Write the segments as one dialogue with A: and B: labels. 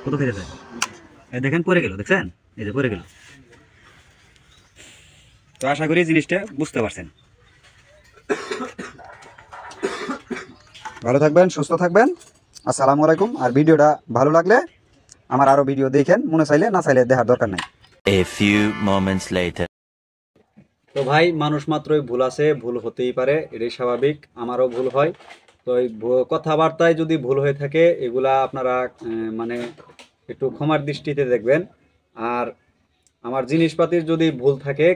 A: কত ফেরে যায়, এই দেখেন পড়ে গেল, দেখছেন এই যে পড়ে গেল। তো আশা করি জিনিসটা বুঝতে পারছেন। ভালো থাকবেন, সুস্থ থাকবেন, আসসালামু আলাইকুম। আর ভিডিওটা ভালো লাগলে আমার আরো ভিডিও দেখেন, মনে চাইলে না চাইলে দেখার দরকার নাই।
B: A few moments later.
A: তো ভাই মানুষ মাত্রই ভুল আছে, ভুল হতেই পারে, এটাই স্বাভাবিক, আমারও ভুল হয়। তো এই কথাবার্তায় যদি ভুল হয়ে থাকে এগুলা আপনারা মানে একটু ক্ষমার দৃষ্টিতে দেখবেন। আর আমার জিনিসপাতির যদি ভুল থাকে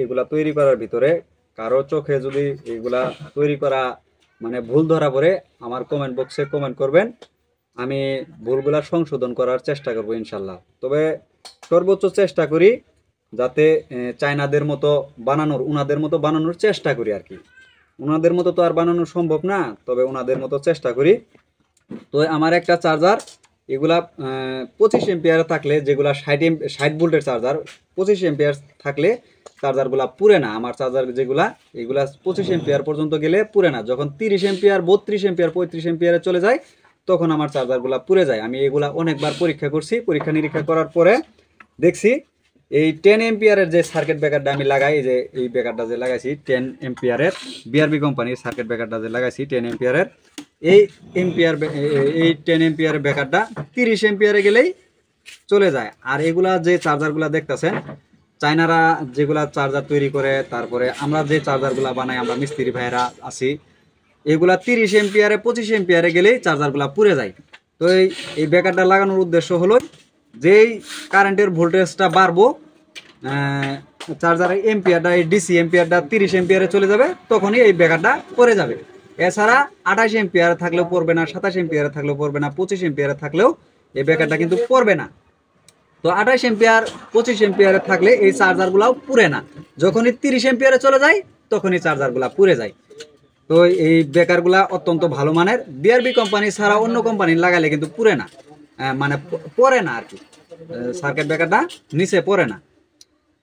A: এগুলা তৈরি করার ভিতরে কারো চোখে যদি এগুলা তৈরি করা মানে ভুল ধরা পড়ে, আমার কমেন্ট বক্সে কমেন্ট করবেন, আমি ভুলগুলা সংশোধন করার চেষ্টা করব ইনশাল্লাহ। তবে সর্বোচ্চ চেষ্টা করি যাতে চায়নাদের মতো বানানোর, উনাদের মতো বানানোর চেষ্টা করি আর কি। উনাদের মতো তো আর বানানো সম্ভব না, তবে উনাদের মতো চেষ্টা করি। তো আমার একটা চার্জার এগুলা 25 এম্পিয়ার থাকলে, যেগুলা 60 ভোল্টের চার্জার, 25 এম্পিয়ার থাকলে চার্জারগুলা পুরে না। আমার চার্জার যেগুলা এগুলা 25 এম্পিয়ার পর্যন্ত গেলে পুরে না। যখন 30 এম্পিয়ার, 32 এম্পিয়ার, 35 এম্পিয়ারে চলে যায় তখন আমার চার্জারগুলা পুরে যায়। আমি এগুলা অনেকবার পরীক্ষা করছি, পরীক্ষা নিরীক্ষা করার পরে দেখছি এই 10 এম্পিয়ারের যে সার্কিট ব্রেকারটা আমি লাগাই, যে এই ব্রেকারটা যে লাগাইছি 10 এম্পিয়ারের, বিআরবি কোম্পানির সার্কিট ব্রেকারটা যে লাগাইছি 10 এম্পিয়ারের, এই 10 এম্পিয়ারের ব্রেকারটা 30 এম্পিয়ারে গেলেই চলে যায়। আর এগুলা যে চার্জারগুলা দেখতেছেন, চায়নারা যেগুলা চার্জার তৈরি করে, তারপরে আমরা যে চার্জারগুলা বানাই, আমরা মিস্ত্রি ভাইয়েরা আছি, এগুলা 30 এম্পিয়ারে 25 এম্পিয়ারে গেলেই চার্জারগুলা পুড়ে যায়। তো এই ব্রেকারটা লাগানোর উদ্দেশ্য হলো যেই কারেন্টের ভোল্টেজটা বাড়বো, চার্জারের এম্পিয়ারটা, এই ডিসি এম্পিয়ারটা 30 এম্পিয়ারে চলে যাবে, তখনই এই ব্রেকারটা পড়ে যাবে। এছাড়া 28 এম্পিয়ারে থাকলেও পড়বে না, 27 এম্পিয়ারে থাকলেও পড়বে না, 25 এম্পিয়ারে থাকলেও এই ব্রেকারটা কিন্তু পড়বে না। তো 28 এম্পিয়ার 25 এম্পিয়ারে থাকলে এই চার্জারগুলাও পুড়ে না। যখনই 30 এম্পিয়ারে চলে যায় তখনই চার্জারগুলা পুড়ে যায়। তো এই ব্রেকারগুলা অত্যন্ত ভালো মানের, বিআরবি কোম্পানি ছাড়া অন্য কোম্পানি লাগালে কিন্তু পুড়ে না, মানে পড়ে না আর কি, সার্কিট ব্রেকারটা নিচে পড়ে না।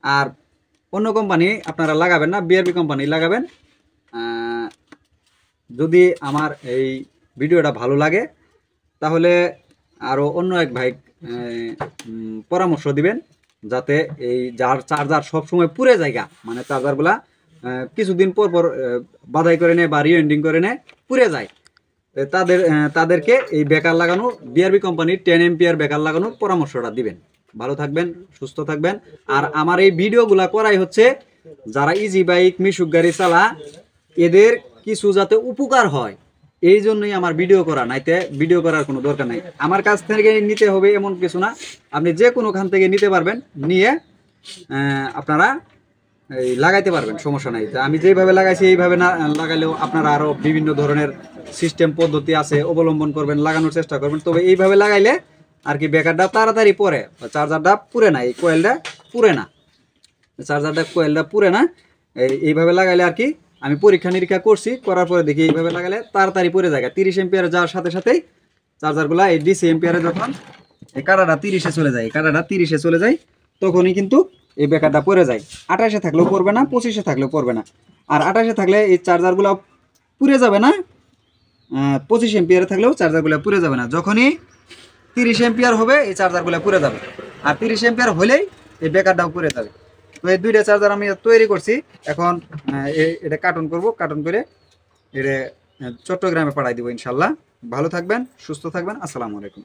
A: আর অন্য কোম্পানি আপনারা লাগাবেন না, বিআরবি কোম্পানি লাগাবেন। যদি আমার এই ভিডিওটা ভালো লাগে তাহলে আরও অন্য এক ভাই পরামর্শ দিবেন, যাতে এই যার চার্জার সবসময় পুড়ে জায়গা, মানে চার্জারগুলা কিছুদিন পর পর বাধাই করে নেয় বা রিওয়েন্ডিং করে নেয়, পুড়ে যায়, তাদেরকে এই ব্রেকার লাগানো, বিআরবি কোম্পানির 10 এম্পিয়ার ব্রেকার লাগানোর পরামর্শটা দিবেন। ভালো থাকবেন, সুস্থ থাকবেন। আর আমার এই ভিডিওগুলা করাই হচ্ছে যারা ইজি বাইক, মিশুক গাড়ি চালা, এদের কিছু যাতে উপকার হয় এই জন্যই আমার ভিডিও করা, নাইতে ভিডিও করার কোনো দরকার নাই। আমার কাছ থেকে নিতে হবে এমন কিছু না, আপনি যে কোনোখান থেকে নিতে পারবেন, নিয়ে আপনারা এই লাগাইতে পারবেন, সমস্যা নাই। আমি যেভাবে লাগাইছি এইভাবে না লাগালেও আপনারা আরও বিভিন্ন ধরনের সিস্টেম পদ্ধতি আছে, অবলম্বন করবেন, লাগানোর চেষ্টা করবেন। তবে এইভাবে লাগাইলে আর কি ব্রেকারটা তাড়াতাড়ি পড়ে, চার্জারটা পুড়ে না, এই কোয়েলটা পুড়ে না, চার্জারটা কোয়েলটা পুড়ে না। এইভাবে লাগাইলে আর কি আমি পরীক্ষা নিরীক্ষা করছি, করার পরে দেখি এইভাবে লাগালে তাড়াতাড়ি পড়ে যায়। 30 এম্পিয়ারে যাওয়ার সাথে সাথেই চার্জারগুলো এই ডিসি এম্পিয়ারে যখন এই কাটাটা 30-এ চলে যায়, এই কাটাটা 30-এ চলে যায়, তখনই কিন্তু এই ব্রেকারটা পড়ে যায়। 28-এ থাকলেও পড়বে না, 25-এ থাকলেও পড়বে না। আর 28-এ থাকলে এই চার্জারগুলো পুড়ে যাবে না, 25 এম্পিয়ারে থাকলেও চার্জারগুলো পুড়ে যাবে না। যখনই 30 এম্পিয়ার হবে এই চার্জারগুলো পুড়ে যাবে, আর 30 এম্পিয়ার হলেই এই ব্রেকারটাও পুড়ে যাবে। তো এই দুইটা চার্জার আমি তৈরি করছি, এখন এটা কার্টন করব, কার্টন করে এটা চট্টগ্রামে পাঠাই দিব ইনশাল্লাহ। ভালো থাকবেন, সুস্থ থাকবেন, আসসালামু আলাইকুম।